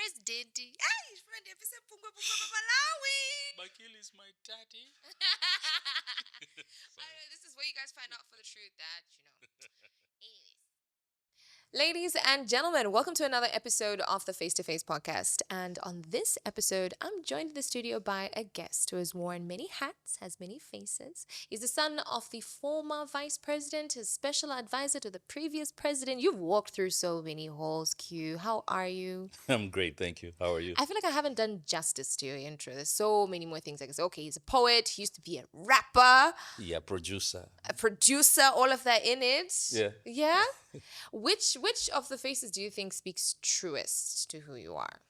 president. Hey, friend, if it's a Malawi. Bakil is my daddy. I know, this is where you guys find out for the truth that, Anyways. Ladies and gentlemen, welcome to another episode of the Face2Face podcast. And on this episode, I'm joined in the studio by a guest who has worn many hats, has many faces. He's the son of the former vice president, his special advisor to the previous president. You've walked through so many halls, Q. How are you? I'm great, thank you. How are you? I feel like I haven't done justice to your intro. There's so many more things I can say. Okay, he's a poet. He used to be a rapper, Yeah, producer. a producer, all of that in it. Yeah. Yeah? Which of the faces do you think speaks truest to who you are?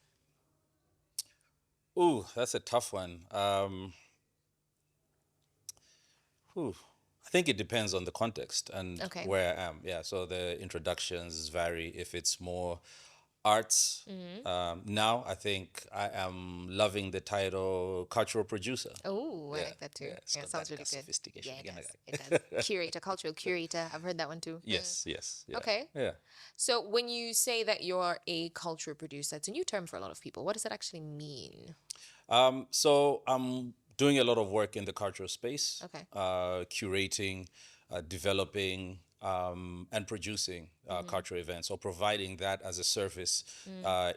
Ooh, that's a tough one. I think it depends on the context and Okay. where I am. Yeah, so the introductions vary. If it's more arts, now I think I am loving the title cultural producer. Oh, I Yeah, like that too. yeah, it's Yeah, got sounds that really good. sophistication Yeah, again. it does. Curator, cultural curator. I've heard that one too. Yes, yes. Yeah. Okay. Yeah. So when you say that you're a cultural producer, it's a new term for a lot of people. What does that actually mean? So I'm doing a lot of work in the cultural space, Okay. curating, developing, and producing cultural events, or providing that as a service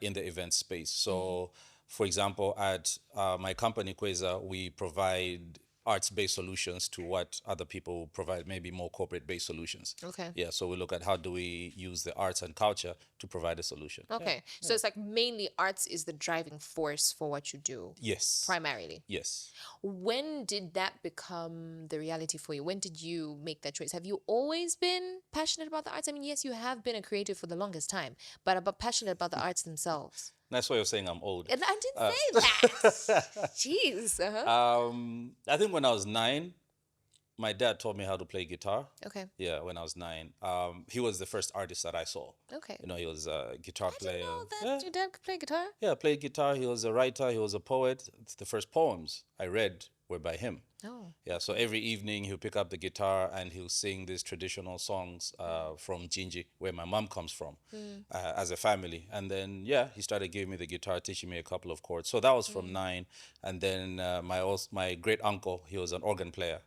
in the event space. So, for example, at my company, Kweza, we provide arts-based solutions to what other people provide, maybe more corporate-based solutions. Okay. Yeah, so we look at how do we use the arts and culture to provide a solution. Okay. So it's like mainly arts is the driving force for what you do, Yes. primarily. Yes. When did that become the reality for you? When did you make that choice? Have you always been passionate about the arts? I mean, yes, you have been a creative for the longest time, but about passionate about the arts themselves. That's why you're saying I'm old. And I didn't say that. Jeez. I think when I was 9, my dad taught me how to play guitar. Okay. Yeah, when I was 9. He was the first artist that I saw. Okay. He was a guitar I player. didn't know that Yeah, your dad could play guitar. yeah, played guitar. He was a writer. He was a poet. The first poems I read were by him. Oh. Yeah, so every evening he'll pick up the guitar and he'll sing these traditional songs from Ginji, where my mom comes from, as a family. And then, yeah, he started giving me the guitar, teaching me a couple of chords. So that was from 9. And then my great uncle, he was an organ player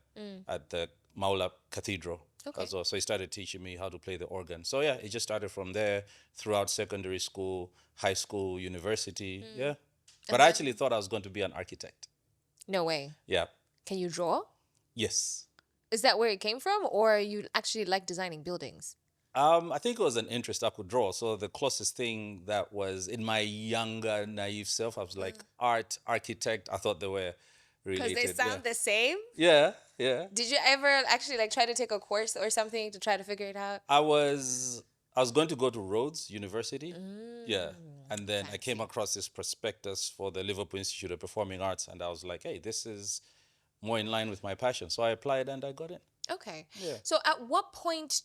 at the Maula Cathedral. Okay. As well. So he started teaching me how to play the organ. So yeah, it just started from there throughout secondary school, high school, university. Yeah. But I actually thought I was going to be an architect. No way. Yeah. Can you draw? Yes. Is that where it came from, or you actually like designing buildings? I think it was an interest I could draw. So the closest thing that was in my younger, naive self, I was like art, architect. I thought they were Because related. they sound the same. Yeah, yeah. Did you ever actually like try to take a course or something to try to figure it out? I was going to go to Rhodes University. Yeah. And then I came across this prospectus for the Liverpool Institute of Performing Arts, and I was like, hey, this is more in line with my passion. So I applied and I got in. Okay. Yeah. So at what point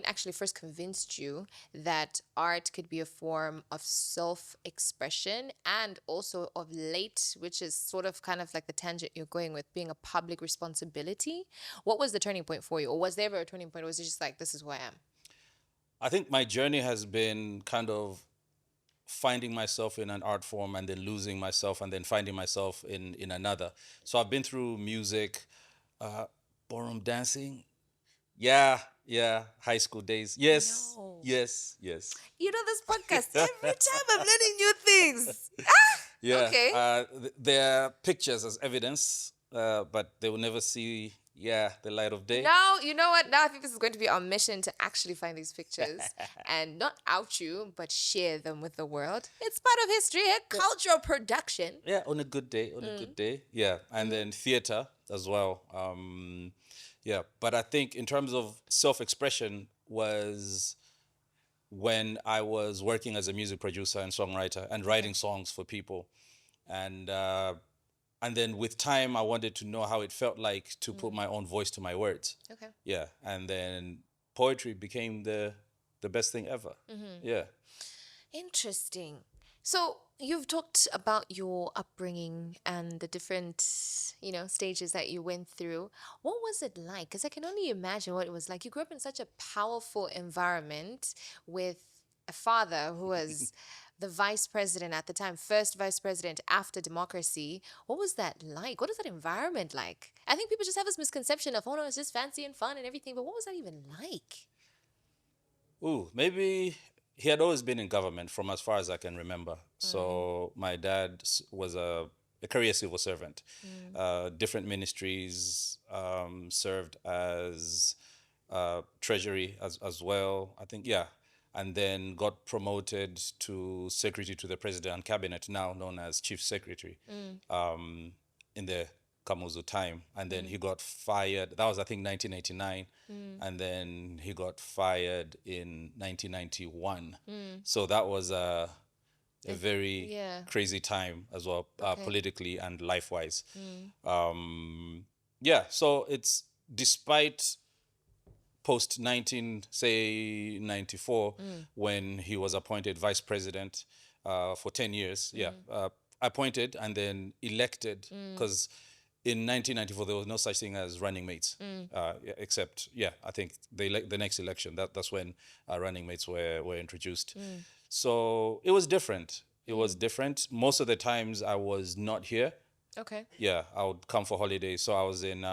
actually first convinced you that art could be a form of self-expression and also of late, which is sort of kind of like the tangent you're going with, being a public responsibility? What was the turning point for you? Or was there ever a turning point? Or was it just like, this is who I am? I think my journey has been kind of finding myself in an art form and then losing myself and then finding myself in another. So I've been through music, ballroom dancing. Yeah, yeah, high school days. Yes, No. yes, yes. You know, this podcast, every time I'm learning new things. Yeah. Okay. There are pictures as evidence, but they will never see, the light of day. Now, you know what? Now I think this is going to be our mission to actually find these pictures and not out you, but share them with the world. It's part of history, cultural production. Yeah, on a good day, on a good day. Yeah, and then theater as well. Yeah, but I think in terms of self-expression was when I was working as a music producer and songwriter and writing songs for people. And then with time, I wanted to know how it felt like to put my own voice to my words. Okay. Yeah, and then poetry became the best thing ever. Yeah. Interesting. So you've talked about your upbringing and the different, stages that you went through. What was it like? Because I can only imagine what it was like. You grew up in such a powerful environment with a father who was the vice president at the time, first vice president after democracy. What was that like? What is that environment like? I think people just have this misconception of, oh no, it's just fancy and fun and everything, but what was that even like? Ooh, maybe he had always been in government from as far as I can remember. So my dad was a career civil servant. Different ministries, served as treasury as well. I think, yeah. And then got promoted to secretary to the president and cabinet, now known as chief secretary, in the Kamuzu time. And then he got fired. That was, I think, 1989. And then he got fired in 1991. So that was a very Yeah. crazy time as well, Okay. politically and life-wise. Yeah, so it's despite post 1994 when he was appointed vice president for 10 years. Yeah, appointed and then elected, because in 1994 there was no such thing as running mates, except, yeah, I think the next election, that's when running mates were introduced. So it was different. It was different. Most of the times I was not here. Okay. Yeah, I would come for holidays. So I was in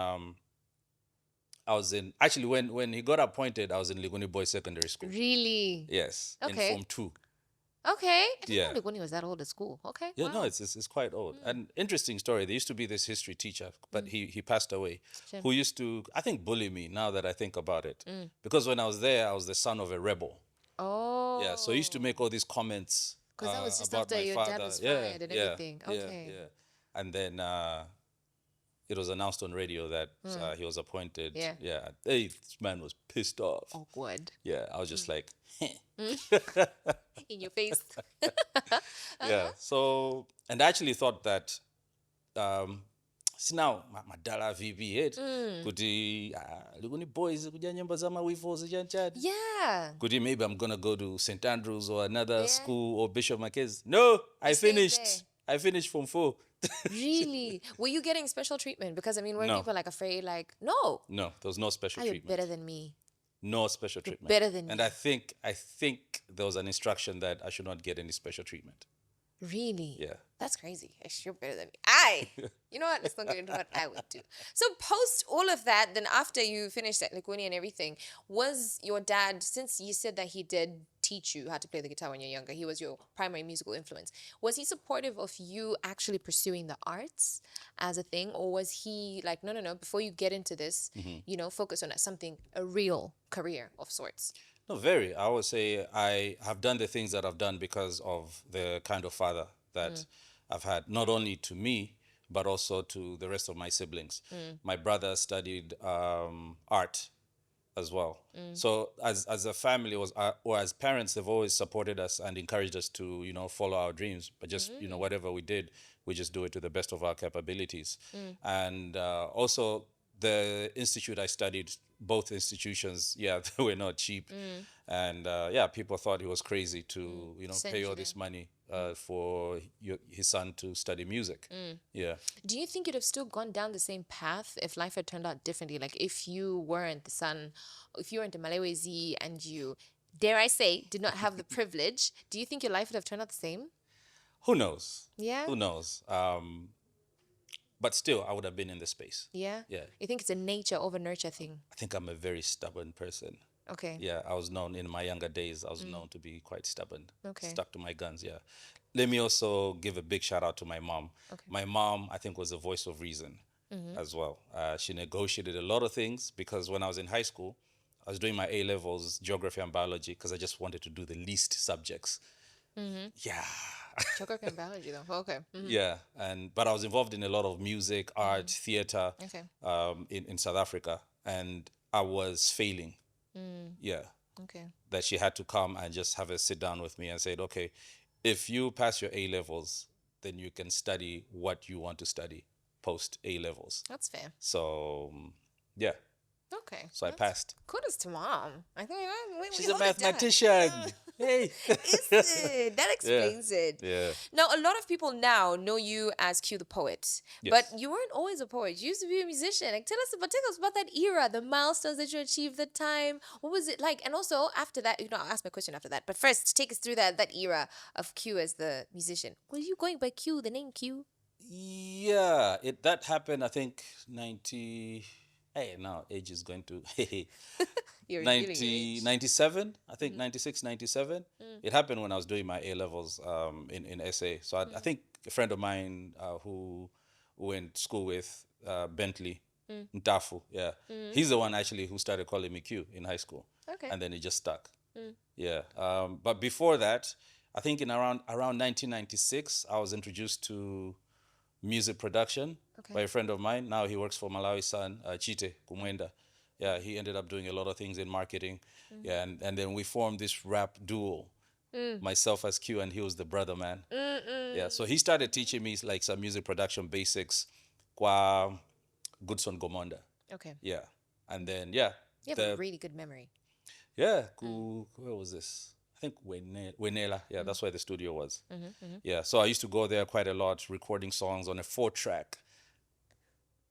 actually when he got appointed, I was in Liguni Boys Secondary School. Really? Yes, Okay. in Form 2. Okay. I didn't Yeah. know when he was that old at school. Okay. Yeah, wow. no, it's quite old. An interesting story. There used to be this history teacher, but he passed away, Shame. who used to, I think, bully me, now that I think about it. Because when I was there, I was the son of a rebel. Oh. Yeah, so he used to make all these comments 'Cause that was just about after my your father. dad was fired and everything. Yeah, Okay. yeah. And then it was announced on radio that he was appointed. Yeah. Yeah. Hey, this man was pissed off. Awkward. Yeah, I was just like, In your face. yeah. So, and I actually thought that, see now, madala VB8, kuti Liguni Boys, kuja nyimbo za mawivo zijanchad. Yeah. Kuti maybe I'm gonna go to St. Andrews or another Yeah. school or Bishop Mackenzie. No, I stayed finished. there. I finished Form 4. Really? Were you getting special treatment? Because I mean, were No. people like afraid, like, no, No, there was no special you're treatment. better than me. No special treatment. better than and me. I think there was an instruction that I should not get any special treatment. Really? Yeah. That's crazy. You're better than me. You know what? Let's not get into what I would do. So post all of that, then after you finished at Likuni and everything, was your dad, since you said that he did teach you how to play the guitar when you're younger, he was your primary musical influence, was he supportive of you actually pursuing the arts as a thing? Or was he like, no, before you get into this, focus on a real career of sorts? No, very. I would say I have done the things that I've done because of the kind of father that I've had, not only to me, but also to the rest of my siblings. My brother studied art as well. So as a family or as parents, they've always supported us and encouraged us to, follow our dreams. But just, whatever we did, we just do it to the best of our capabilities. And also the institute I studied, both institutions, yeah, they were not cheap. And people thought he was crazy to, Send pay you all there. this money for his son to study music. Yeah. Do you think you'd have still gone down the same path if life had turned out differently? Like if you weren't the son, if you weren't a Malewezi and you, dare I say, did not have the privilege, do you think your life would have turned out the same? Who knows? Yeah? Who knows? But still, I would have been in the space. Yeah? Yeah. You think it's a nature over nurture thing? I think I'm a very stubborn person. Okay. Yeah, I was known in my younger days, I was known to be quite stubborn. Okay. Stuck to my guns, yeah. Let me also give a big shout out to my mom. Okay. My mom, I think, was a voice of reason as well. She negotiated a lot of things because when I was in high school, I was doing my A levels, geography and biology, because I just wanted to do the least subjects. Yeah. Geography and biology though. Okay. Yeah, but I was involved in a lot of music, art, theater, Okay. in South Africa, and I was failing. Yeah, Okay. that she had to come and just have a sit down with me and said, okay, if you pass your A levels, then you can study what you want to study post A levels. That's fair. So yeah, Okay. so I passed. Kudos to mom. I think She's a mathematician. Hey. Is it? That Yeah. explains it. Yeah. Now, a lot of people now know you as Q the poet, but Yes. you weren't always a poet. You used to be a musician. Like, tell us about that era, the milestones that you achieved, the time. What was it like? And also, after that, I'll ask my question after that. But first, take us through that era of Q as the musician. Were you going by Q, the name Q? Yeah, it that happened. I think 90. Hey, now age is going to You're revealing your 90 age. 97. I think 96, 97. It happened when I was doing my A levels in SA. So I think a friend of mine who went to school with Bentley Ntafu, yeah, he's the one actually who started calling me Q in high school, Okay. and then it just stuck. Yeah, but before that, I think in around 1996, I was introduced to music production by Okay. a friend of mine. Now he works for Malawi Sun, Chite KAMWENDO. Yeah, he ended up doing a lot of things in marketing. Yeah, and then we formed this rap duo. Myself as Q and he was the brother man. Yeah, so he started teaching me like some music production basics, kwa Goodson Gomonda. Okay. Yeah, and then yeah, You have a the really good memory. yeah, where was this? I think Wenela. Yeah, that's where the studio was. Yeah, so I used to go there quite a lot, recording songs on a 4-track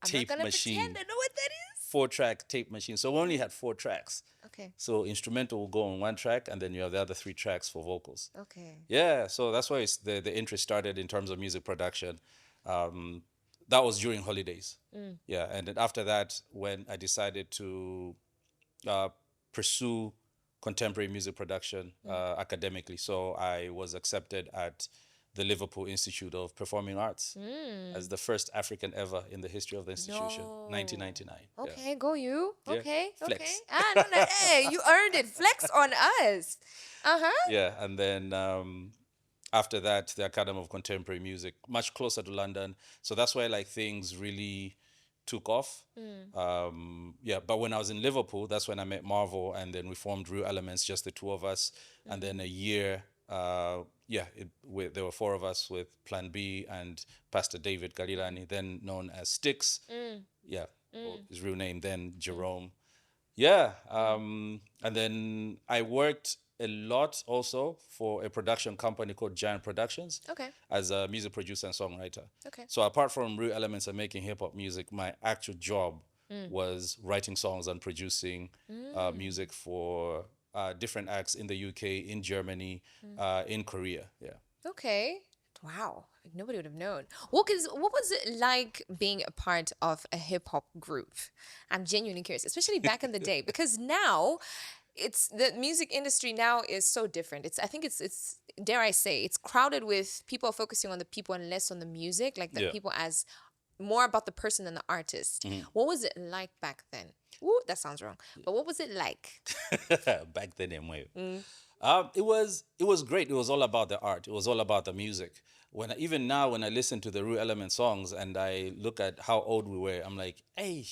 I'm not tape gonna pretend machine. I know what that is. 4-track tape machine. So we only had 4 tracks. Okay. So instrumental will go on 1 track, and then you have the other 3 tracks for vocals. Okay. Yeah, so that's why the interest started in terms of music production. Um, that was during holidays. Yeah, and then after that, when I decided to uh, pursue contemporary music production academically. So I was accepted at the Liverpool Institute of Performing Arts as the first African ever in the history of the institution, No. 1999. Okay, go you. Yeah. Okay, okay. Flex. No, no, hey, you earned it. Flex on us. Uh-huh. Yeah, and then after that, the Academy of Contemporary Music, much closer to London. So that's where like things really took off. Yeah, but when I was in Liverpool, that's when I met Marvel, and then we formed Real Elements, just the two of us. And then a year, there were 4 of us with Plan B and Pastor David Galilani, then known as Sticks. Yeah, well, his real name then Jerome. Yeah, and then I worked a lot also for a production company called Giant Productions Okay. as a music producer and songwriter. Okay. So apart from Real Elements and making hip hop music, my actual job was writing songs and producing music for different acts in the UK, in Germany, in Korea. Yeah. Okay. Wow. Like, nobody would have known. What was it like being a part of a hip hop group? I'm genuinely curious, especially back in the day, because now it's the music industry now is so different. I think it's dare I say, it's crowded with people focusing on the people and less on the music, like the Yeah. people as more about the person than the artist. What was it like back then? Ooh, that sounds wrong. But what was it like? Back then, anyway. It was great. It was all about the art. It was all about the music. Even now, when I listen to the Real Element songs and I look at how old we were, I'm like, hey,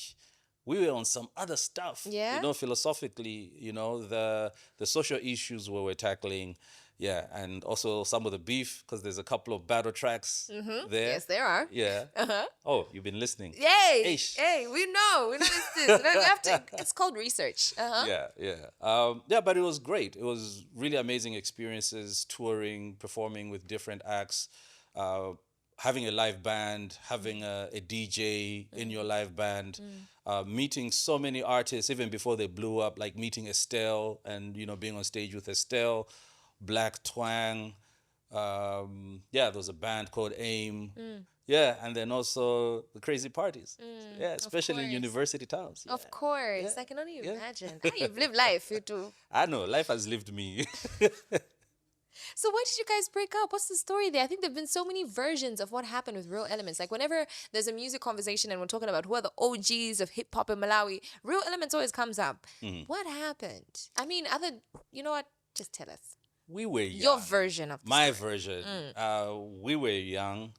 we were on some other stuff. Yeah? You know, philosophically, the social issues we were tackling. Yeah, and also some of the beef, because there's a couple of battle tracks there. Yes, there are. Yeah. Uh-huh. Oh, you've been listening. Yay! Eish. Hey, we know this. We have to. It's called research. Uh-huh. Yeah. But it was great. It was really amazing experiences, touring, performing with different acts, having a live band, having a DJ in your live band, meeting so many artists even before they blew up, like meeting Estelle and being on stage with Estelle, Black Twang. There was a band called AIM. Yeah, and then also the crazy parties. Yeah, especially in course. university towns. Of course. Yeah. I can only Yeah. imagine. You've lived life, you too. I know, life has lived me. So why did you guys break up? What's the story there? I think there have been so many versions of what happened with Real Elements. Like whenever there's a music conversation and we're talking about who are the OGs of hip hop in Malawi, Real Elements always comes up. What happened? I mean, you know what? Just tell us. We were young. Your version of the My story. version. We were young,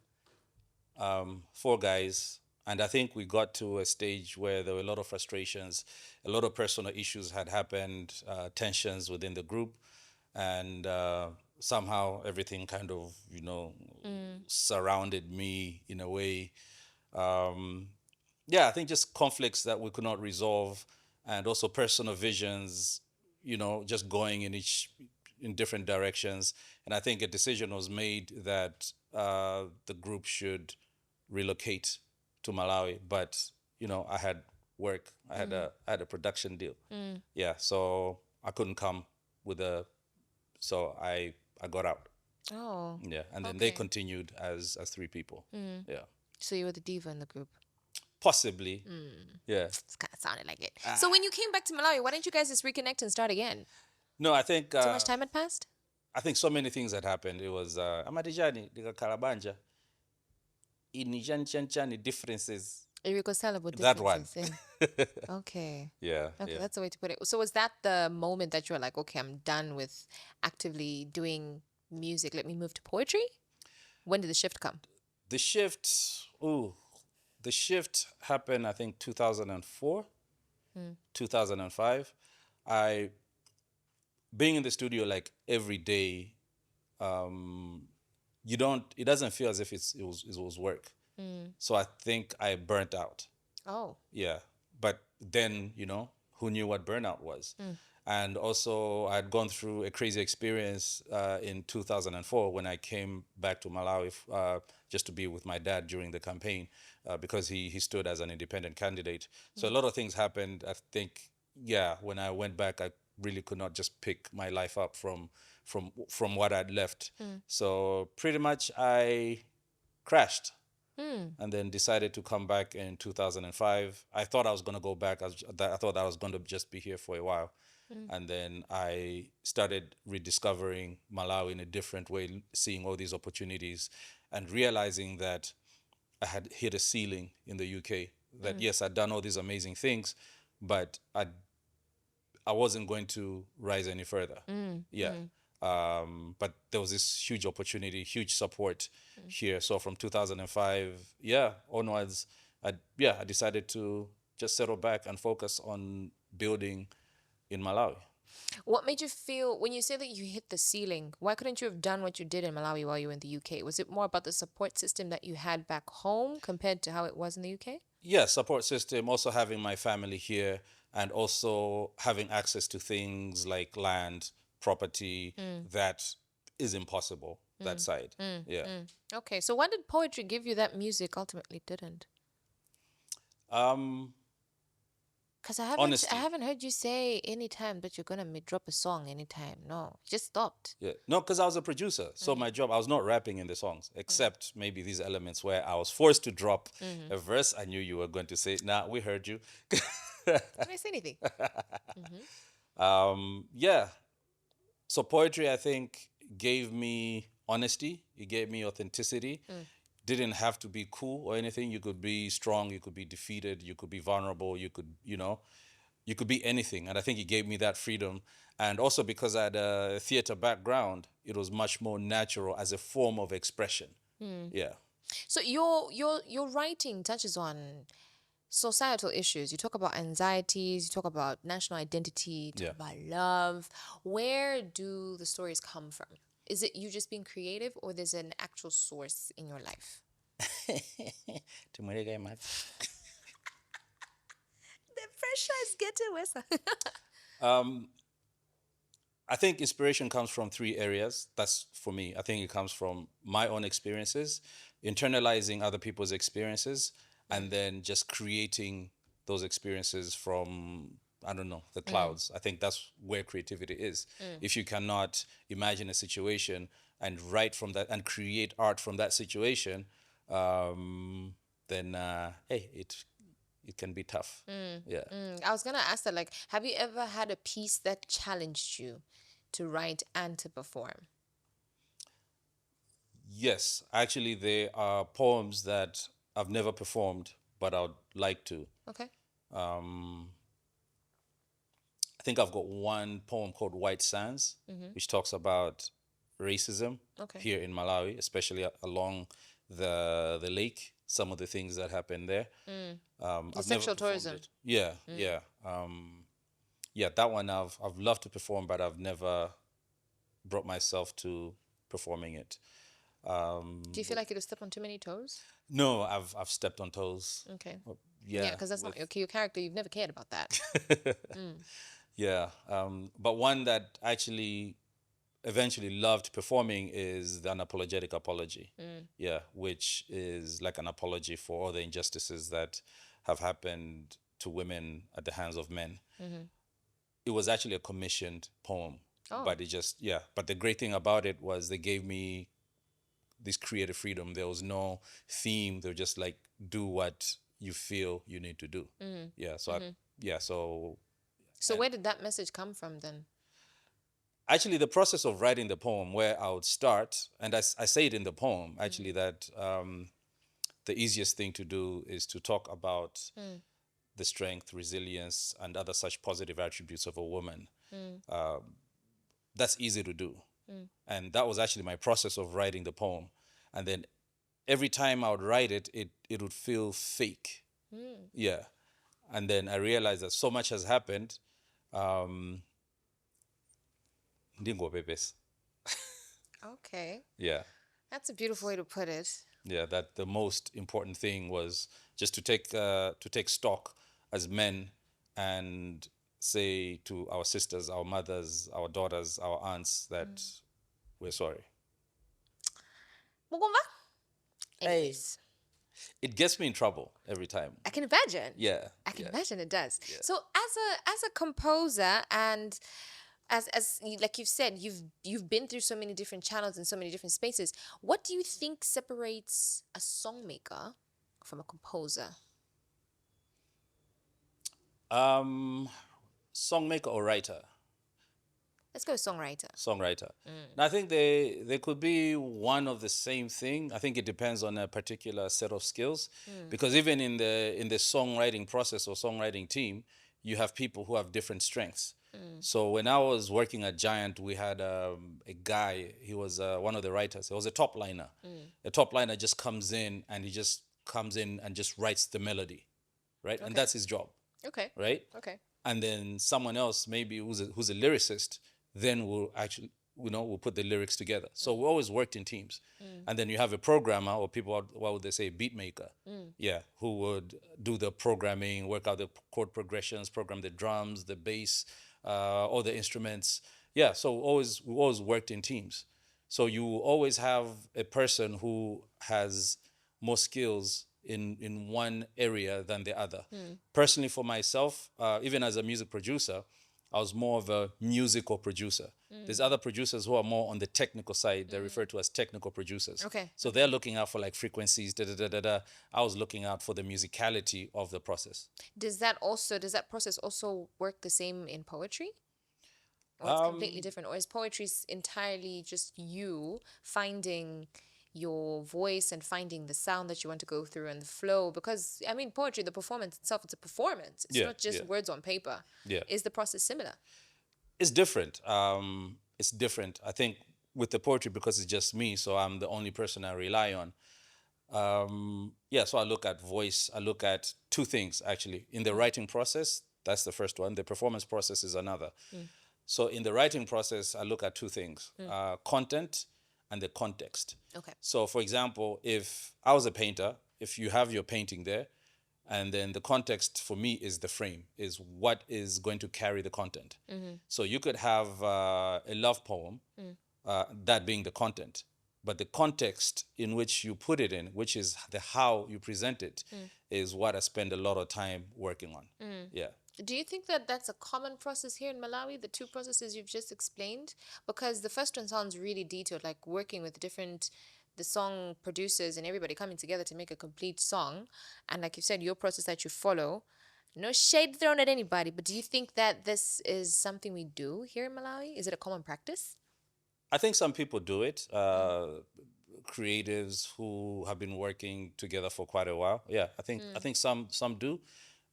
4 guys, and I think we got to a stage where there were a lot of frustrations, a lot of personal issues had happened, tensions within the group, and somehow everything kind of, surrounded me in a way. I think just conflicts that we could not resolve, and also personal visions, just going in each in different directions, and I think a decision was made that the group should relocate to Malawi. But I had work. I had a production deal. Yeah, so I couldn't come with a. So I got out. Oh, Yeah, and then they okay. continued as three people. Yeah, So you were the diva in the group. possibly. Yeah. It's kind of sounded like it. So when you came back to Malawi, why didn't you guys just reconnect and start again? No, I think Too much time had passed? so many things had happened. It was amatijani kalabanja chani differences. You reconcile about That one. differences. Eh? Okay. Yeah, Okay, yeah. that's the way to put it. So was that the moment that you were like, okay, I'm done with actively doing music. Let me move to poetry? When did the shift come? The shift. Ooh, the shift happened. I think 2004, 2005. I being in the studio like every day. You don't. It doesn't feel as if it was work. So I think I burnt out. Oh. Yeah. But then, who knew what burnout was? And also, I'd gone through a crazy experience in 2004 when I came back to Malawi just to be with my dad during the campaign because he stood as an independent candidate. So a lot of things happened. I think, yeah, when I went back, I really could not just pick my life up from what I'd left. So pretty much I crashed and then decided to come back in 2005. I thought I was going to go back. I thought I was going to just be here for a while. And then I started rediscovering Malawi in a different way, seeing all these opportunities and realizing that I had hit a ceiling in the UK. That yes, I'd done all these amazing things, but I wasn't going to rise any further. Yeah. But there was this huge opportunity, huge support here. So from 2005, yeah, onwards, I decided to just settle back and focus on building in Malawi. What made you feel when you say that you hit the ceiling? Why couldn't you have done what you did in Malawi while you were in the UK? Was it more about the support system that you had back home compared to how it was in the UK? Yeah, support system, also having my family here and also having access to things like land, property that is impossible, that side. Yeah. Okay, so why did poetry give you that music ultimately didn't? Um, Because I Honesty. haven't heard you say anytime that you're gonna drop a song anytime. No, it just stopped. Yeah. No, because I was a producer. So my job, I was not rapping in the songs, except maybe these elements where I was forced to drop a verse. I knew you were going to say, nah, we heard you. Can I say anything? Yeah. So poetry, I think, gave me honesty. It gave me authenticity. Didn't have to be cool or anything. You could be strong. You could be defeated. You could be vulnerable. You could, you could be anything. And I think it gave me that freedom. And also because I had a theater background, it was much more natural as a form of expression. Yeah. So your writing touches on societal issues. You talk about anxieties, you talk about national identity, you Yeah. talk about love. Where do the stories come from? Is it you just being creative or there's an actual source in your life? Tumweleka imali. The pressure is getting worse. I think inspiration comes from three areas. That's for me. I think it comes from my own experiences, internalizing other people's experiences, and then just creating those experiences from, I don't know, the clouds. I think that's where creativity is. If you cannot imagine a situation and write from that and create art from that situation, then hey, it can be tough. Yeah. I was gonna ask that, like, have you ever had a piece that challenged you to write and to perform? Yes, actually, there are poems that I've never performed, but I'd like to. Okay. I think I've got one poem called White Sands, which talks about racism Okay. here in Malawi, especially along the lake. Some of the things that happen there. The I've never sexual performed tourism. it. Yeah, yeah, yeah. That one I've loved to perform, but I've never brought myself to performing it. Do you feel like you step on too many toes? No, I've stepped on toes. Okay. Yeah, Yeah, because that's not your character. You've never cared about that. yeah. But one that actually eventually loved performing is the unapologetic apology. Yeah, which is like an apology for all the injustices that have happened to women at the hands of men. It was actually a commissioned poem, Oh. but it just, yeah. But the great thing about it was they gave me this creative freedom. There was no theme. They were just like, do what you feel you need to do. Yeah. So So where did that message come from then? actually the process of writing the poem, where I would start, and I say it in the poem actually, that the easiest thing to do is to talk about the strength, resilience, and other such positive attributes of a woman. That's easy to do. And that was actually my process of writing the poem. And then every time I would write it, it would feel fake. Yeah. And then I realized that so much has happened. Ndingobebes. Okay. Yeah. That's a beautiful way to put it. Yeah, that the most important thing was just to take stock as men and say to our sisters, our mothers, our daughters, our aunts that we're sorry. Mugomba? Anyways, It gets me in trouble every time. I can imagine. Yeah. I can imagine it does. So as a composer and like you've said, you've been through so many different channels and so many different spaces. What do you think separates a songmaker from a composer? Songmaker or writer? Let's go songwriter. Songwriter. Now, I think they could be one of the same thing. I think it depends on a particular set of skills, because even in the songwriting process or songwriting team, you have people who have different strengths. So when I was working at Giant, we had a guy. He was one of the writers. He was a top liner. A top liner just comes in and just writes the melody, right? And that's his job. Okay. Right. Okay. And then someone else, maybe who's a lyricist, then will actually, we'll put the lyrics together. So we always worked in teams. And then you have a programmer, or people, what would they say, beat maker, yeah, who would do the programming, work out the chord progressions, program the drums, the bass, all the instruments. Yeah, so we always worked in teams. So you always have a person who has more skills in one area than the other. Personally, for myself, even as a music producer, I was more of a musical producer. There's other producers who are more on the technical side. They're referred to as technical producers. Okay. So they're looking out for like frequencies, da da da da da. I was looking out for the musicality of the process. Does that process also work the same in poetry? Or it's completely different? Or is poetry entirely just you finding your voice and finding the sound that you want to go through and the flow? Because I mean, poetry, the performance itself, it's a performance. It's not just words on paper. Yeah. Is the process similar? It's different. It's different. I think with the poetry, because it's just me, so I'm the only person I rely on. So I look at voice. I look at two things, actually. In the writing process, that's the first one. The performance process is another. So in the writing process, I look at two things, content and the context. Okay. So for example, if I was a painter, if you have your painting there, and then the context for me is the frame, is what is going to carry the content. So you could have a love poem, that being the content, but the context in which you put it in, which is the how you present it, is what I spend a lot of time working on. Yeah. Do you think that that's a common process here in Malawi, the two processes you've just explained? Because the first one sounds really detailed, like working with the song producers and everybody coming together to make a complete song. And like you said, your process that you follow, no shade thrown at anybody, but do you think that this is something we do here in Malawi? Is it a common practice? I think some people do it. Creatives who have been working together for quite a while. Yeah, I think some do.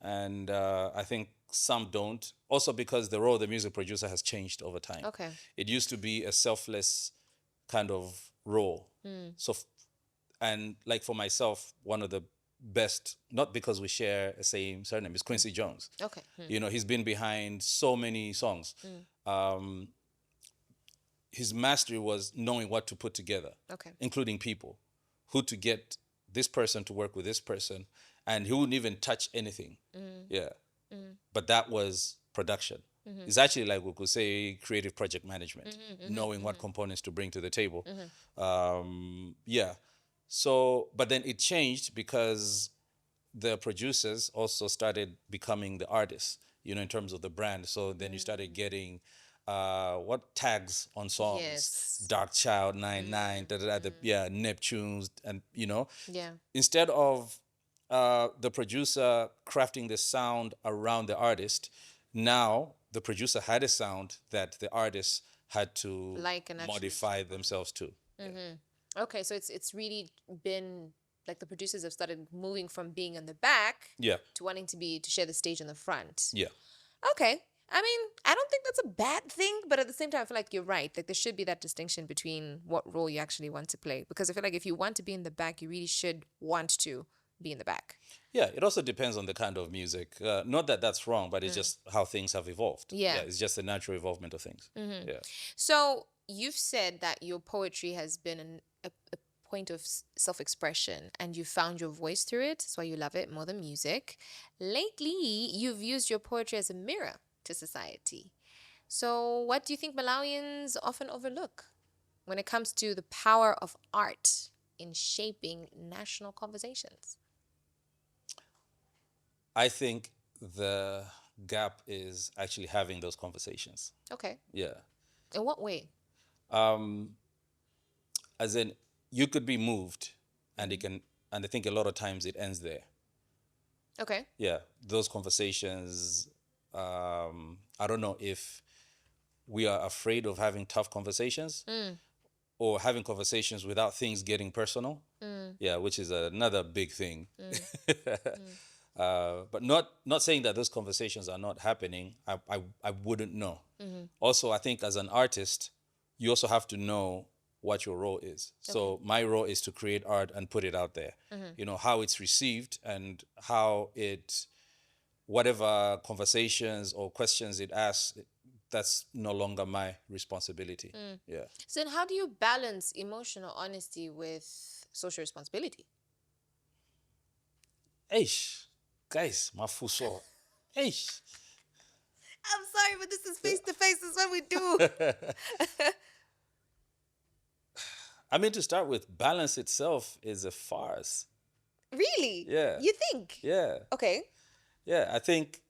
And I think some don't. Also because the role of the music producer has changed over time. Okay. It used to be a selfless kind of role. So, and like for myself, one of the best, not because we share the same surname, is Quincy Jones. Okay. He's been behind so many songs. His mastery was knowing what to put together, including people, who to get this person to work with this person, and he wouldn't even touch anything. Yeah. But that was production. It's actually like we could say creative project management, knowing what components to bring to the table. Yeah. So, but then it changed because the producers also started becoming the artists, in terms of the brand. So then you started getting what tags on songs, Yes. Dark Child 99, yeah, Neptunes, and Yeah. instead of the producer crafting the sound around the artist, now the producer had a sound that the artist had to Like and actually modify themselves to. Okay, so it's really been like the producers have started moving from being in the back Yeah. to wanting to share the stage in the front. Yeah. Okay. I mean, I don't think that's a bad thing, but at the same time, I feel like you're right. Like there should be that distinction between what role you actually want to play. Because I feel like if you want to be in the back, you really should want to be in the back. Yeah, it also depends on the kind of music. Not that that's wrong, but it's just how things have evolved. Yeah. It's just the natural evolvement of things. Yeah. So you've said that your poetry has been a point of self-expression and you found your voice through it. That's why you love it more than music. Lately, you've used your poetry as a mirror to society. So what do you think Malawians often overlook when it comes to the power of art in shaping national conversations? I think the gap is actually having those conversations. Okay. Yeah. In what way? As in, you could be moved, and and I think a lot of times it ends there. Okay. Yeah, those conversations. I don't know if we are afraid of having tough conversations, or having conversations without things getting personal. Yeah, which is another big thing. But not saying that those conversations are not happening. I wouldn't know. Also, I think as an artist, you also have to know what your role is. So my role is to create art and put it out there. How it's received and how whatever conversations or questions it asks, that's no longer my responsibility. Yeah. So then how do you balance emotional honesty with social responsibility? Eish, guys, mafuso. Eish. I'm sorry, but this is face to face. This is what we do. I mean, to start with, balance itself is a farce. Really? Yeah. You think? Yeah. Okay. Yeah, I think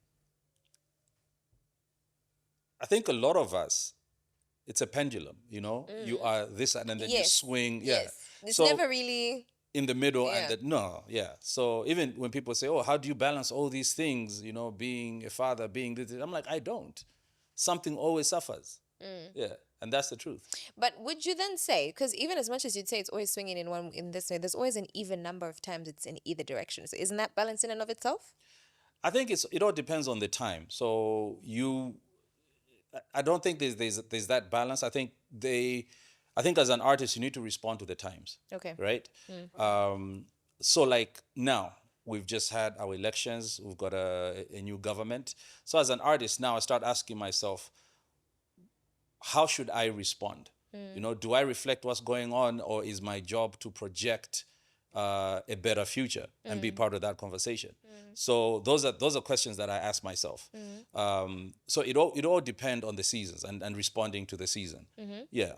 a lot of us, it's a pendulum, You are this and then you Yes. swing. Yeah. Yes. It's So never really. in the middle Yeah. and that no, yeah. So even when people say, "Oh, how do you balance all these things?" Being a father, being this, I'm like, I don't. Something always suffers. Yeah, and that's the truth. But would you then say, because even as much as you'd say it's always swinging in this way, there's always an even number of times it's in either direction. So isn't that balance in and of itself? I think it all depends on the time. So I don't think there's that balance. I think as an artist you need to respond to the times. Okay. Right. So like now we've just had our elections. We've got a new government. So as an artist now I start asking myself, how should I respond? Do I reflect what's going on, or is my job to project a better future and be part of that conversation? So those are questions that I ask myself. So it all depends on the seasons and responding to the season. Yeah.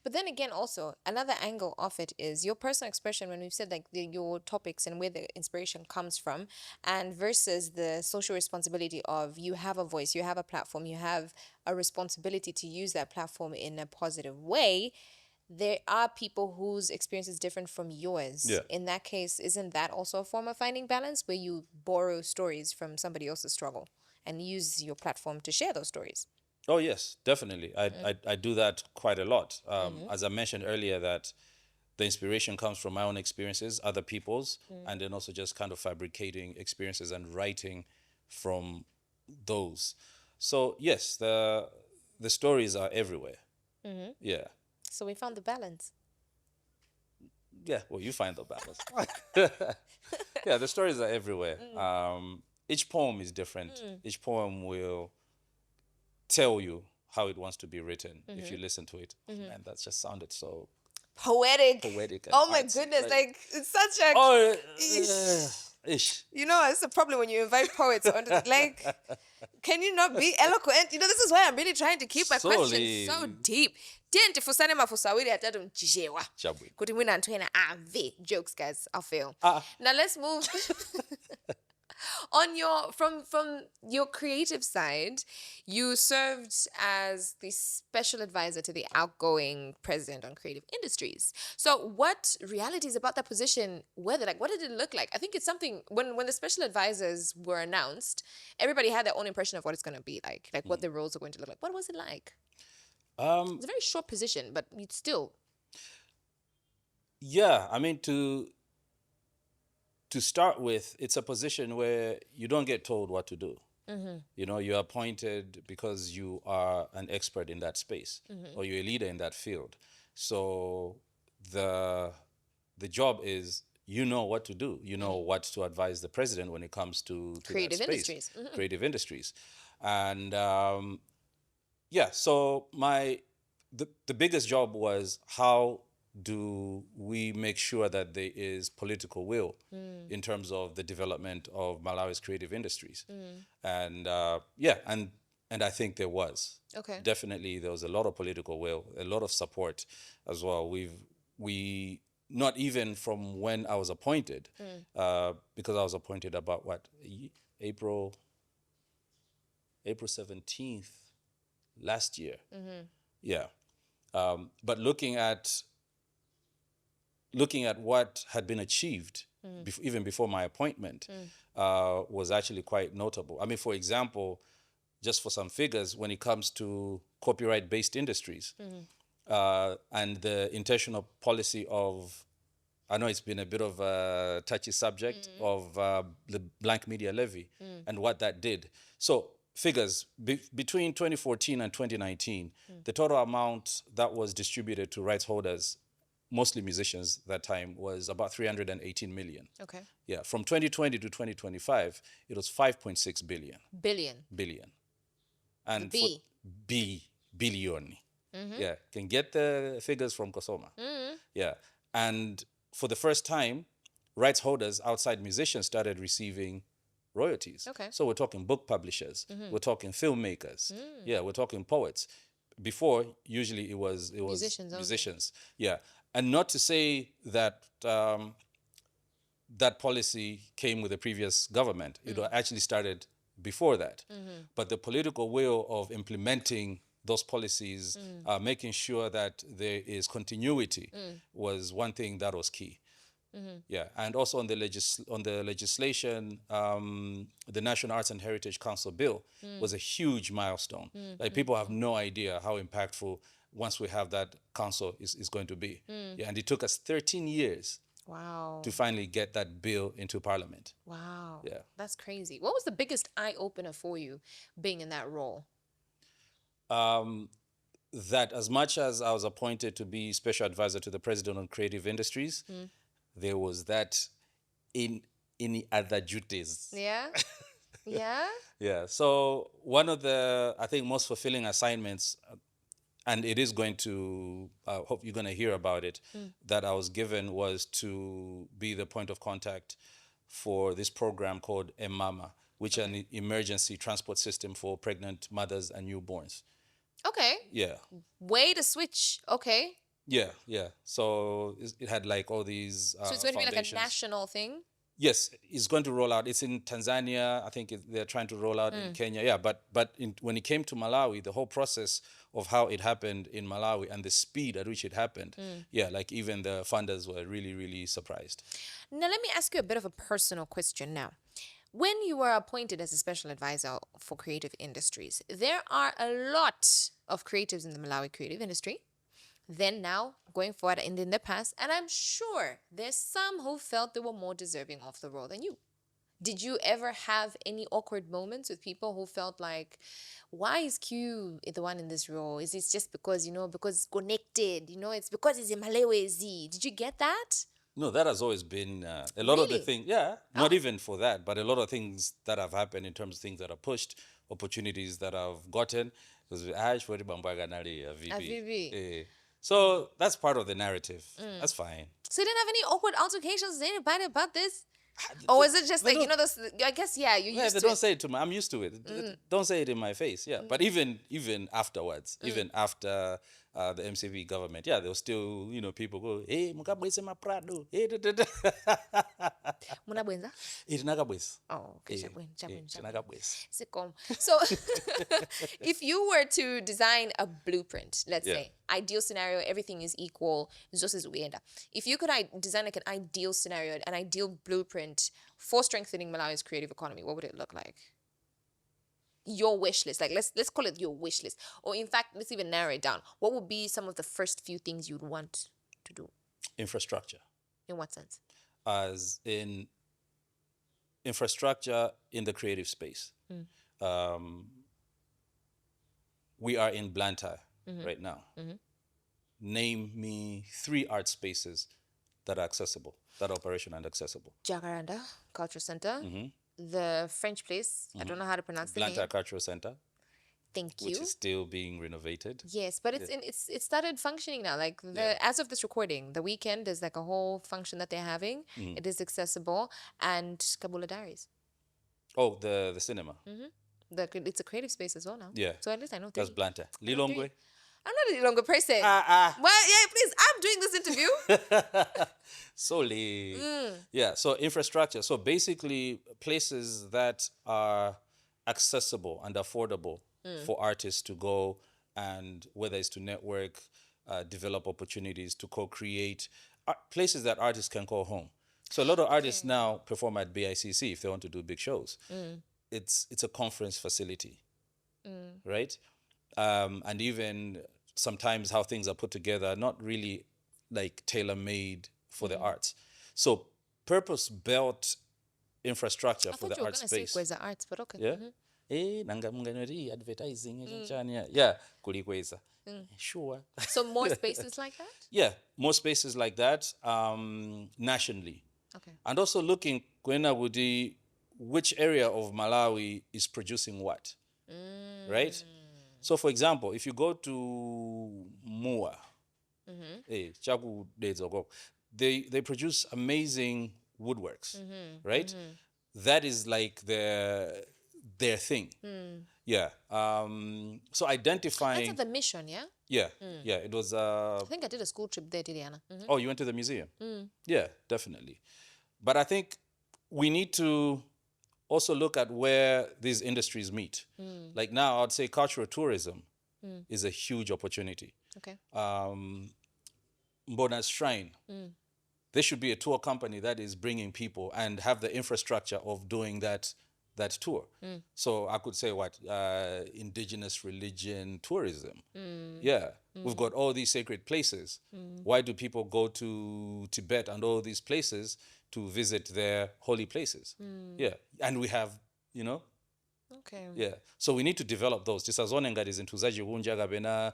But then again, also another angle of it is your personal expression. When we've said like your topics and where the inspiration comes from, and versus the social responsibility of you have a voice, you have a platform, you have a responsibility to use that platform in a positive way. There are people whose experience is different from yours. Yeah. In that case, isn't that also a form of finding balance where you borrow stories from somebody else's struggle and use your platform to share those stories? Oh yes, definitely. I do that quite a lot. As I mentioned earlier, that the inspiration comes from my own experiences, other people's, and then also just kind of fabricating experiences and writing from those. So yes, the stories are everywhere. Yeah. So we found the balance. Yeah. Well, you find the balance. Yeah, the stories are everywhere. Each poem is different. Each poem will tell you how it wants to be written if you listen to it. Man, that just sounded so Poetic. poetic. And Oh my artsy. goodness! Like it's such a. Oh, Ish. You know, it's a problem when you invite poets onto like, can you not be eloquent? You know, this is why I'm really trying to keep my questions so Solely. deep. Tiye ndifusane mafuso awiri atatu mchishewa. Chabwe. Kuti mwina anthu ena ave. Jokes, guys. I'll fail. Ah. Now let's move on your from your creative side. You served as the special advisor to the outgoing president on creative industries. So what realities about that position were there? Like, what did it look like? I think it's something when the special advisors were announced, everybody had their own impression of what it's going to be like what the roles are going to look like. What was it like? It's a very short position, but it's still. Yeah, I mean, to start with, it's a position where you don't get told what to do. You know, you're appointed because you are an expert in that space, or you're a leader in that field. So the job is, you know what to do. You know what to advise the president when it comes to Creative that space. industries. Creative industries. And yeah, so the biggest job was, how do we make sure that there is political will in terms of the development of Malawi's creative industries? And yeah, and I think there was. Okay. Definitely there was a lot of political will, a lot of support as well. We not even from when I was appointed, because I was appointed about what, April 17th last year. Yeah. But looking at what had been achieved even before my appointment was actually quite notable. I mean, for example, just for some figures, when it comes to copyright-based industries and the intentional policy of, I know it's been a bit of a touchy subject, of the blank media levy and what that did. So figures, between 2014 and 2019, the total amount that was distributed to rights holders, mostly musicians that time, was about 318 million. Okay. Yeah, from 2020 to 2025, it was 5.6 billion. Billion. And B. Billion. Yeah, can get the figures from Kosoma. Yeah, and for the first time, rights holders outside musicians started receiving royalties. Okay. So we're talking book publishers, we're talking filmmakers, yeah, we're talking poets. Before, usually it was musicians. Yeah, and not to say that that policy came with the previous government. It actually started before that. But the political will of implementing those policies, making sure that there is continuity, was one thing that was key. Yeah, and also on the legislation, the National Arts and Heritage Council bill was a huge milestone. Like, people have no idea how impactful, once we have that council, is going to be. Yeah, and it took us 13 years. Wow. To finally get that bill into Parliament. Wow. Yeah. That's crazy. What was the biggest eye-opener for you being in that role? That as much as I was appointed to be special advisor to the president on creative industries, there was that in any other duties. Yeah? Yeah? Yeah. So one of the, I think, most fulfilling assignments, and it is going to, I hope you're going to hear about it, that I was given, was to be the point of contact for this program called Mama, which is an emergency transport system for pregnant mothers and newborns. Okay. Yeah. Way to switch. Okay. Yeah, yeah. So it had like all these So it's going to be like a foundations. national thing? Yes, it's going to roll out. It's in Tanzania. I think they're trying to roll out in Kenya. Yeah, but when it came to Malawi, the whole process of how it happened in Malawi and the speed at which it happened, yeah, like even the funders were really, really surprised. Now, let me ask you a bit of a personal question now. When you were appointed as a special advisor for creative industries, there are a lot of creatives in the Malawi creative industry. Then now, going forward and in the past, and I'm sure there's some who felt they were more deserving of the role than you. Did you ever have any awkward moments with people who felt like, why is Q the one in this role? Is it just because, because it's connected, it's because it's a Malewezi? Did you get that? No, that has always been a lot of the things. Yeah, not even for that, but a lot of things that have happened in terms of things that are pushed, opportunities that I've gotten. So that's part of the narrative. That's fine. So you didn't have any awkward altercations with anybody about this? Or is it just They like, you don't- know, those, I guess, yeah, you're yeah, used they to don't it. say it to me. I'm used to it. Don't say it in my face. Yeah, but even afterwards, even after the MCV government, yeah, there was still people go, hey, mukabwese maprado, hey, da, da, da. Munabwenza? Hey, tinakabwesa. Oh, okay. Hey, Chabwin, hey, chabwin, chabwin. tinakabwesa. Sitcom. So, if you were to design a blueprint, let's Yeah. say, ideal scenario, everything is equal, zote zuenda. If you could design like an ideal scenario, an ideal blueprint for strengthening Malawi's creative economy, what would it look like? Your wish list, like let's call it your wish list, or in fact, let's even narrow it down. What would be some of the first few things you'd want to do? Infrastructure, In what sense? as in infrastructure in the creative space. Um, we are in Blantyre right now. Name me 3 art spaces that are accessible, that are operational and accessible. Jacaranda Culture Center, the French place. I don't know how to pronounce the Blantyre name. Cultural Center, Thank which you. is still being renovated. Yes, but it started functioning now. Like as of this recording, the weekend is like a whole function that they're having. It is accessible, and Kabula Diaries. Oh, the cinema. It's a creative space as well now. Yeah. So at least I know That's 3. Blantyre. I know 3. Lilongwe. I'm not a longer person. Ah. Well, yeah, please. I'm doing this interview. Solely. Yeah, so infrastructure. So basically places that are accessible and affordable for artists to go, and whether it's to network, develop opportunities to co-create, places that artists can call home. So a lot of artists now perform at BICC if they want to do big shows. It's a conference facility, right? And even sometimes how things are put together are not really like tailor-made for the arts. So purpose-built infrastructure I for thought the you were art gonna say space. Kweza Arts, but okay. Yeah. Nanga munganori advertising yeah, kulikweza. Sure. So more spaces like that. Yeah, more spaces like that nationally. Okay. And also looking kwena wudi which area of Malawi is producing what. Right? So for example, if you go to Mua, Chaku Dedzoko, they produce amazing woodworks, right? That is like their thing. Yeah. So identifying. That's at the Mission, yeah. Yeah, yeah. It was. I think I did a school trip there, Tiliana. Oh, you went to the museum? Yeah, definitely. But I think we need to also look at where these industries meet. Like now, I'd say cultural tourism is a huge opportunity. Okay. Mbona's Shrine, there should be a tour company that is bringing people and have the infrastructure of doing that tour. So I could say what indigenous religion tourism. Yeah, we've got all these sacred places. Why do people go to Tibet and all these places to visit their holy places? Yeah, and we have, Okay. yeah. So we need to develop those. Tisazone ngati zinthu zachihunja kapena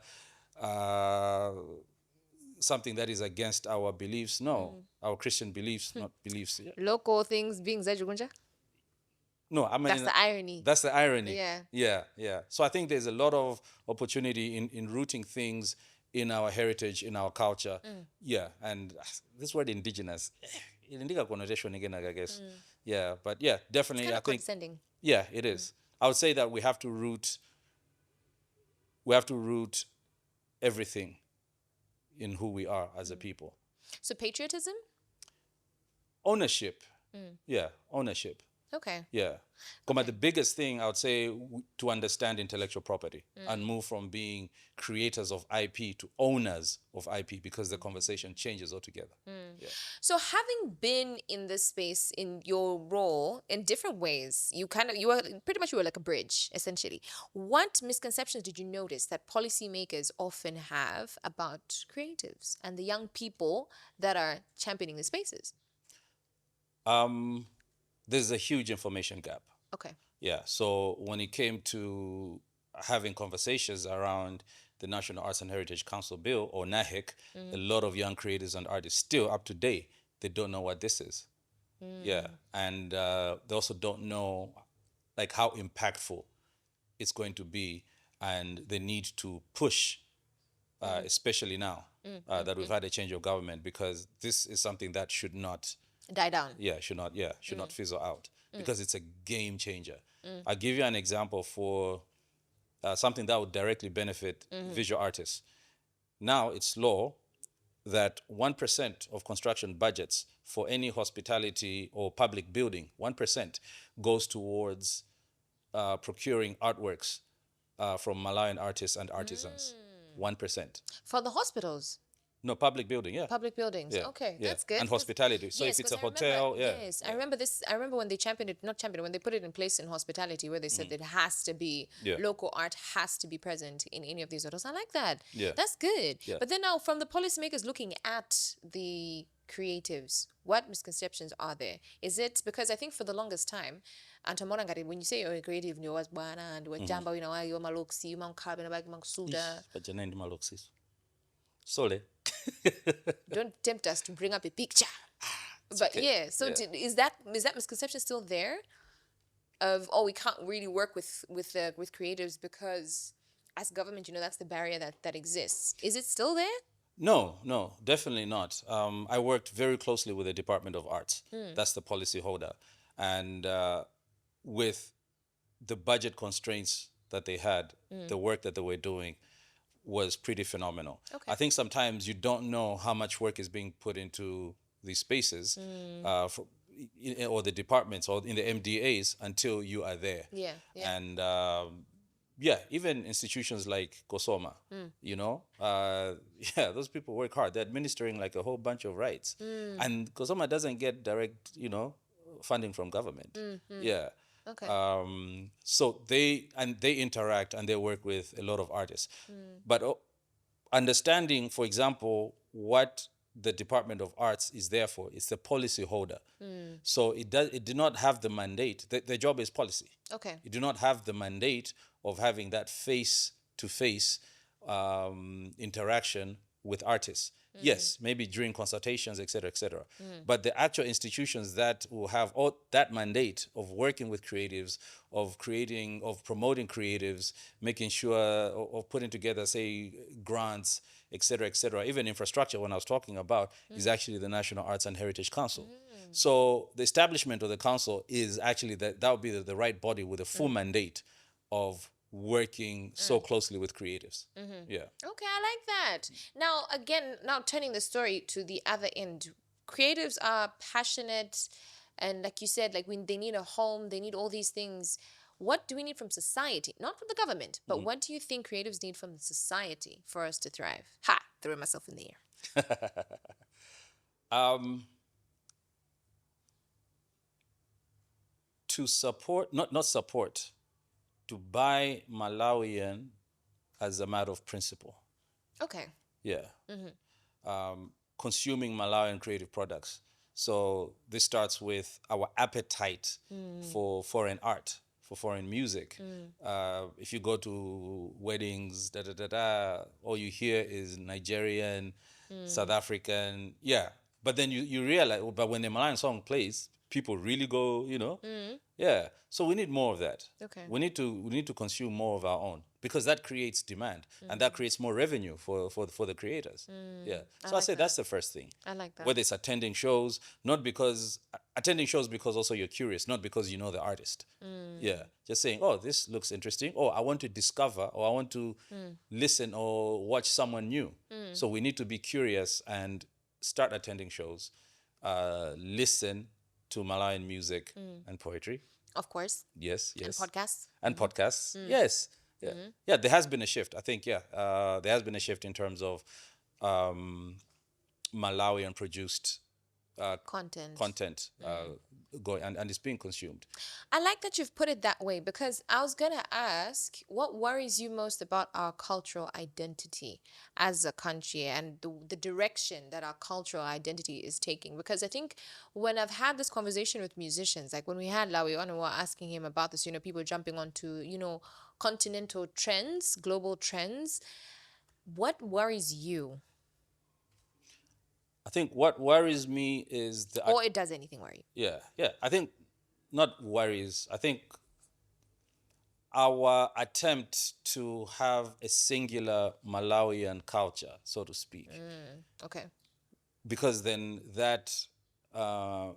something that is against our beliefs. No, our Christian beliefs, not beliefs. Yeah. Local things being Zajugunja. No, I mean That's the irony. That's the irony. Yeah. Yeah. So I think there's a lot of opportunity in rooting things in our heritage, in our culture. Yeah, and this word indigenous, it indica connotation again, I guess. Yeah, but yeah, definitely. Kind I of think. condescending. Yeah, it is. I would say that we have to root everything in who we are as a people. So patriotism. Ownership. Yeah, ownership. Okay. Yeah. But the biggest thing I would say to understand intellectual property and move from being creators of IP to owners of IP, because the conversation changes altogether. Yeah. So having been in this space in your role in different ways, you were pretty much like a bridge, essentially. What misconceptions did you notice that policymakers often have about creatives and the young people that are championing the spaces? There's a huge information gap. Okay. Yeah. So when it came to having conversations around the National Arts and Heritage Council Bill, or NAHIC, a lot of young creators and artists still up to date, they don't know what this is. Yeah. And they also don't know like how impactful it's going to be, and the need to push, especially now that we've had a change of government, because this is something that should not Die down. Should not fizzle out because it's a game changer. I'll give you an example for something that would directly benefit visual artists. Now it's law that 1% of construction budgets for any hospitality or public building, 1% goes towards procuring artworks from Malawian artists and artisans. 1%. For the hospitals. No, public building, yeah. Public buildings. Yeah, Okay, yeah. that's good. And hospitality. So yes, if it's a 'cause I remember- hotel, yeah. Yes, I remember this. I remember when they championed it, not championed it, when they put it in place in hospitality, where they said that it has to be Yeah. local art has to be present in any of these hotels. I like that. Yeah. That's good. Yeah. But then now, from the policymakers looking at the creatives, what misconceptions are there? Is it because I think for the longest time, Antamorangari, when you say you're a creative, you was bwana and wajamba, you know, you're maloksi, you man carbon bag suda. But you're not Maloxis. Sole. Don't tempt us to bring up a picture. But okay. yeah, so Yeah. is that misconception still there? Of we can't really work with creatives because as government, you know, that's the barrier that exists. Is it still there? No, definitely not. I worked very closely with the Department of Arts. That's the policy holder. And with the budget constraints that they had, the work that they were doing was pretty phenomenal. Okay. I think sometimes you don't know how much work is being put into these spaces or the departments or in the MDAs until you are there. Yeah. And even institutions like Kosoma, you know, those people work hard. They're administering like a whole bunch of rights. And Kosoma doesn't get direct, you know, funding from government. Yeah. Okay. So they interact and they work with a lot of artists. But understanding, for example, what the Department of Arts is there for, it's the policy holder. So it did not have the mandate. The job is policy. Okay. You do not have the mandate of having that face-to-face interaction with artists. Yes, maybe during consultations, et cetera. But the actual institutions that will have all that mandate of working with creatives, of promoting creatives, making sure of putting together, say, grants, et cetera, even infrastructure, when I was talking about, is actually the National Arts and Heritage Council. So the establishment of the council is actually that would be the right body with a full mandate of working so closely with creatives. Yeah. Okay, I like that. Now, again, turning the story to the other end, creatives are passionate, and like you said, like when they need a home, they need all these things. What do we need from society? Not from the government, but what do you think creatives need from the society for us to thrive? Ha! Threw myself in the air. To support, not support, to buy Malawian as a matter of principle. Okay. Yeah. Consuming Malawian creative products. So this starts with our appetite for foreign art, for foreign music. If you go to weddings, all you hear is Nigerian, South African, But then you realize, but when the Malawian song plays, people really go, you know. Yeah. So we need more of that. Okay. We need to consume more of our own because that creates demand and that creates more revenue for the creators. Yeah. So I say that's the first thing. I like that. Whether it's attending shows, because also you're curious, not because you know the artist. Yeah. Just saying, oh, this looks interesting. Oh, I want to discover, or I want to listen or watch someone new. So we need to be curious and start attending shows, listen to Malawian music and poetry. Of course. Yes. And podcasts. And podcasts. Yes. Yeah. Yeah, there has been a shift. I think, there has been a shift in terms of Malawian produced content going and it's being consumed. I like that you've put it that way because I was going to ask, what worries you most about our cultural identity as a country and the direction that our cultural identity is taking? Because I think when I've had this conversation with musicians, like when we had Lawi on and we were asking him about this, you know, people jumping onto, you know, continental trends, global trends, what worries you? I think what worries me is or it does anything worry you? Yeah. I think not worries. I think our attempt to have a singular Malawian culture, so to speak. Okay. Because then that uh,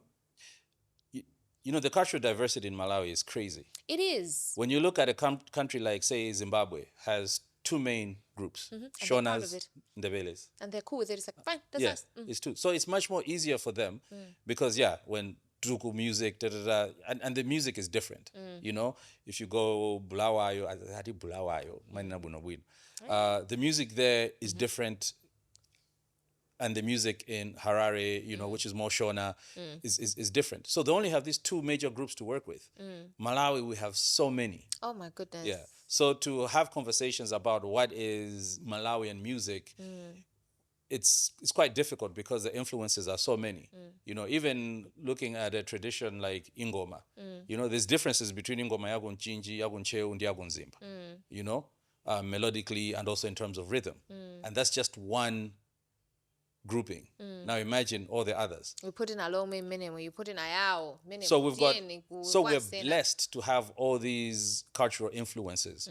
the cultural diversity in Malawi is crazy. It is. When you look at a country like, say, Zimbabwe, has two main groups, And they're proud of Shonas, it. Ndebeles. And they're cool with it. It's like, fine, that's Yeah, us. it's two. So it's much more easier for them because, when Tuku music, and the music is different. If you go Bulawayo, the music there is different, and the music in Harare, which is more Shona, is different. So they only have these two major groups to work with. Malawi, we have so many. Oh my goodness. Yeah. So to have conversations about what is Malawian music, it's quite difficult because the influences are so many. Even looking at a tradition like Ingoma, there's differences between Ingoma yagun Chinji, yagun Cheu, and yagun Zimba, melodically and also in terms of rhythm. And that's just one grouping. Now imagine all the others. We put in Alome minimum, you put in Ayao minimum. So we're blessed to have all these cultural influences.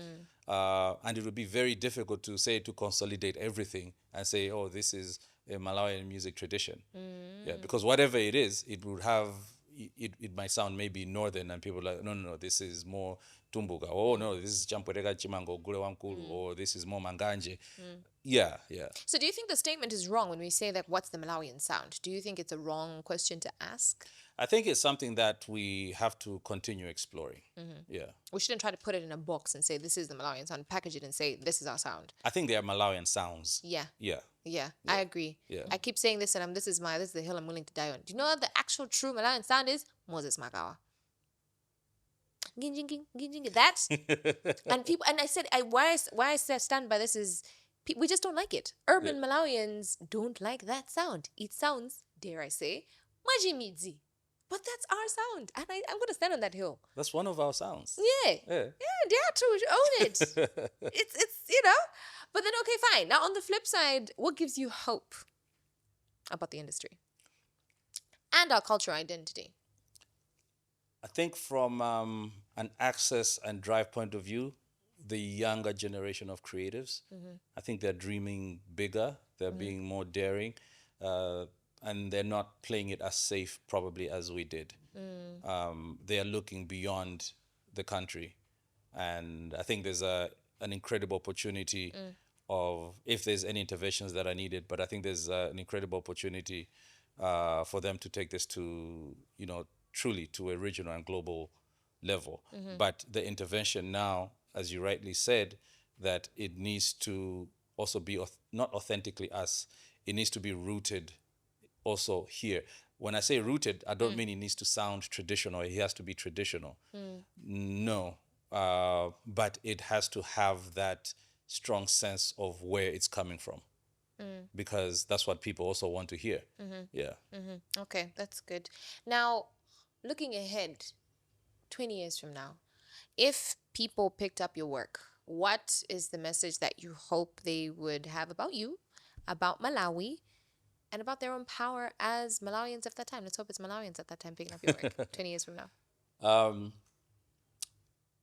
And it would be very difficult to consolidate everything and say, oh, this is a Malawian music tradition. Yeah, because whatever it is, it would have, it might sound maybe northern, and people are like, no, this is more Tumbuka. Oh, no, this is Champurega Chimango, Gule Wankulu, or this is more Manganje. Yeah. So do you think the statement is wrong when we say that what's the Malawian sound? Do you think it's a wrong question to ask? I think it's something that we have to continue exploring. Yeah. We shouldn't try to put it in a box and say this is the Malawian sound, package it and say this is our sound. I think they are Malawian sounds. Yeah, I agree. Yeah. I keep saying this and this is the hill I'm willing to die on. Do you know what the actual true Malawian sound is? Moses Magawa. That and people, and I said why I stand by this is we just don't like it. Urban Malawians don't like that sound. It sounds, dare I say, Majimidzi. But that's our sound. And I'm going to stand on that hill. That's one of our sounds. Yeah, dare to own it. it's But then, okay, fine. Now, on the flip side, what gives you hope about the industry and our cultural identity? I think from an access and drive point of view, the younger generation of creatives, I think they're dreaming bigger. They're being more daring. And they're not playing it as safe probably as we did. They are looking beyond the country. And I think there's an incredible opportunity of, if there's any interventions that are needed, but I think there's an incredible opportunity for them to take this to, truly to a regional and global level. But the intervention now, as you rightly said, that it needs to also be not authentically us. It needs to be rooted also here. When I say rooted, I don't mean it needs to sound traditional. It has to be traditional. No. But it has to have that strong sense of where it's coming from. Because that's what people also want to hear. Yeah. Okay, that's good. Now, looking ahead, 20 years from now, if people picked up your work, what is the message that you hope they would have about you, about Malawi, and about their own power as Malawians of that time? Let's hope it's Malawians at that time picking up your work 20 years from now.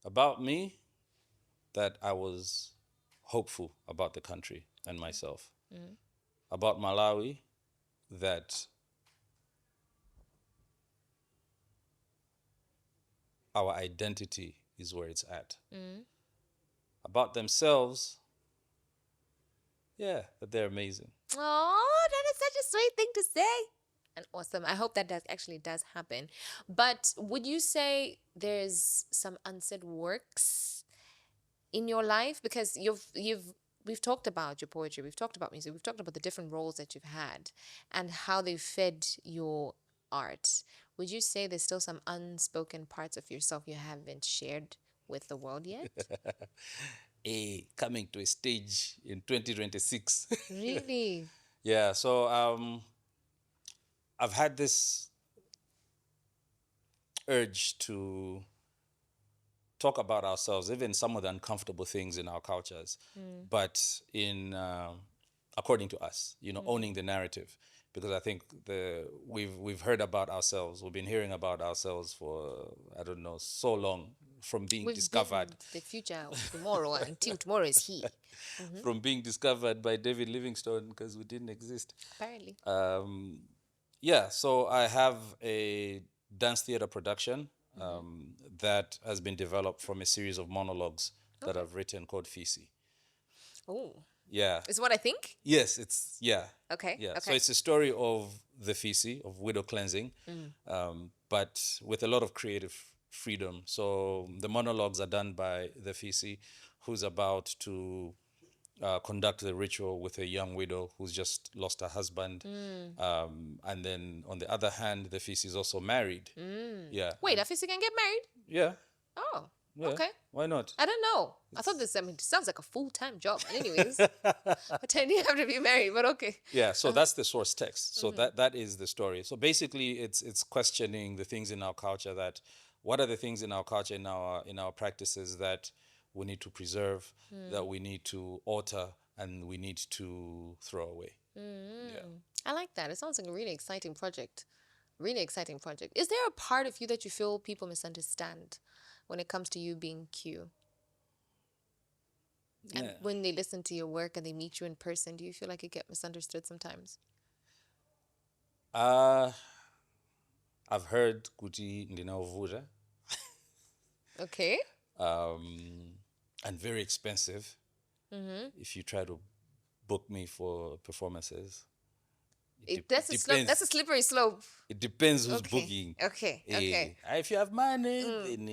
About me, that I was hopeful about the country and myself. About Malawi, that our identity is where it's at. About themselves, that they're amazing. Oh, that is such a sweet thing to say. And awesome. I hope that does happen. But would you say there's some unsaid works in your life? Because we've talked about your poetry, we've talked about music, we've talked about the different roles that you've had and how they fed your art. Would you say there's still some unspoken parts of yourself you haven't shared with the world yet? Coming to a stage in 2026. Really? Yeah, so I've had this urge to talk about ourselves, even some of the uncomfortable things in our cultures, but in according to us, owning the narrative. Because I think we've heard about ourselves, we've been hearing about ourselves for, I don't know, so long, from being discovered. The future of tomorrow until tomorrow is here. From being discovered by David Livingstone, because we didn't exist. Apparently. Yeah, so I have a dance theater production that has been developed from a series of monologues that Okay. I've written called Fisi. Oh, Yeah. is what I think? Yes, it's yeah. Okay. Yeah. So Okay. it's a story of the Fisi, of widow cleansing, but with a lot of creative freedom. So the monologues are done by the Fisi, who's about to conduct the ritual with a young widow who's just lost her husband. And then on the other hand, the Fisi is also married. Yeah. Wait, Afisi can get married? Yeah. Oh, Yeah. okay. Why not? I don't know. I thought this, I mean, it sounds like a full-time job. But anyways, but then you have to be married, but okay. Yeah, so that's the source text. So that is the story. So basically, it's questioning the things in our culture that, what are the things in our culture, in our practices that we need to preserve, that we need to alter, and we need to throw away. Yeah. I like that. It sounds like a really exciting project. Really exciting project. Is there a part of you that you feel people misunderstand when it comes to you being Q? And Yeah. when they listen to your work and they meet you in person, do you feel like you get misunderstood sometimes? Uh, I've heard kuti ndinaovuta, Okay. and very expensive if you try to book me for performances. That's a slope. That's a Depends. slippery slope. It depends who's Okay. booking. Okay. Okay. If you have money, then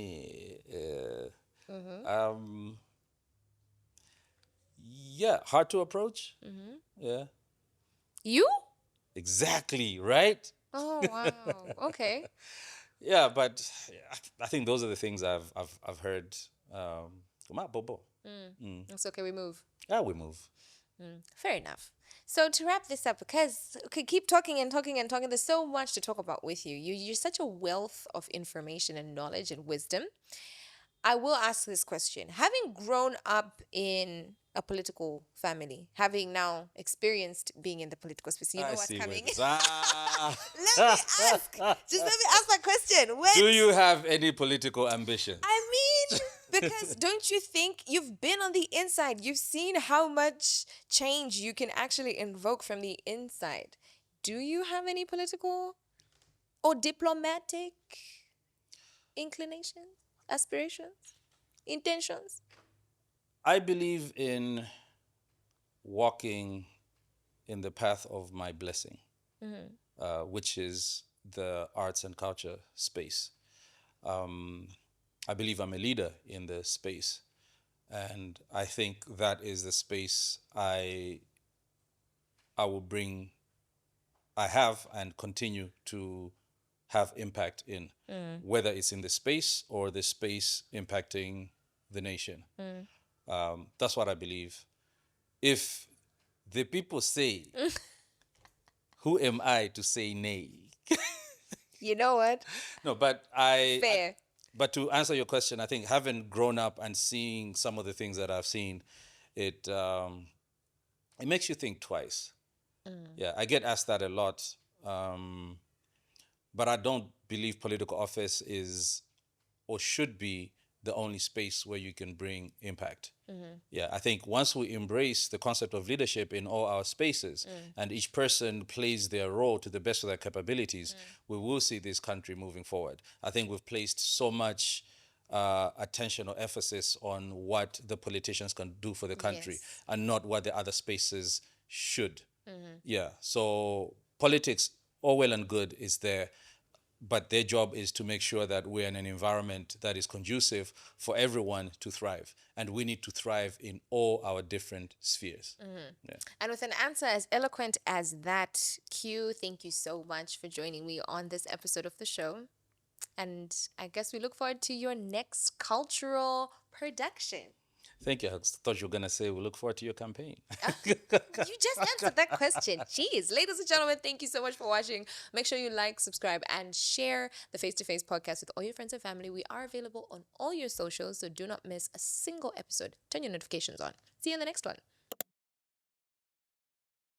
yeah, hard to approach. Yeah, You? exactly, right? Oh wow. Okay. Yeah, but I think those are the things I've heard. From our Bobo. It's okay. We move. Yeah, we move. Fair enough. So to wrap this up, because okay, keep talking and talking and talking. There's so much to talk about with you. You're such a wealth of information and knowledge and wisdom. I will ask this question. Having grown up in a political family, having now experienced being in the political space, you know I what's see where coming. this. Let me ask. Just let me ask my question. When Do you have any political ambition? I mean, because don't you think you've been on the inside? You've seen how much change you can actually invoke from the inside. Do you have any political or diplomatic inclinations, aspirations, intentions? I believe in walking in the path of my blessing, which is the arts and culture space. I believe I'm a leader in the space, and I think that is the space I will bring, I have and continue to have impact in, whether it's in the space or the space impacting the nation. That's what I believe. If the people say, who am I to say nay? You know what? No, but Fair. but to answer your question, I think having grown up and seeing some of the things that I've seen, it it makes you think twice. Yeah, I get asked that a lot, but I don't believe political office is or should be the only space where you can bring impact. Yeah, I think once we embrace the concept of leadership in all our spaces and each person plays their role to the best of their capabilities, we will see this country moving forward. I think we've placed so much attention or emphasis on what the politicians can do for the country Yes. and not what the other spaces should. Yeah, so politics, all well and good, is there, but their job is to make sure that we're in an environment that is conducive for everyone to thrive. And we need to thrive in all our different spheres. Yeah. And with an answer as eloquent as that, Q, thank you so much for joining me on this episode of the show. And I guess we look forward to your next cultural production. Thank you. I thought you were going to say we look forward to your campaign. You just answered that question. Jeez. Ladies and gentlemen, thank you so much for watching. Make sure you like, subscribe, and share the Face2Face podcast with all your friends and family. We are available on all your socials, so do not miss a single episode. Turn your notifications on. See you in the next one.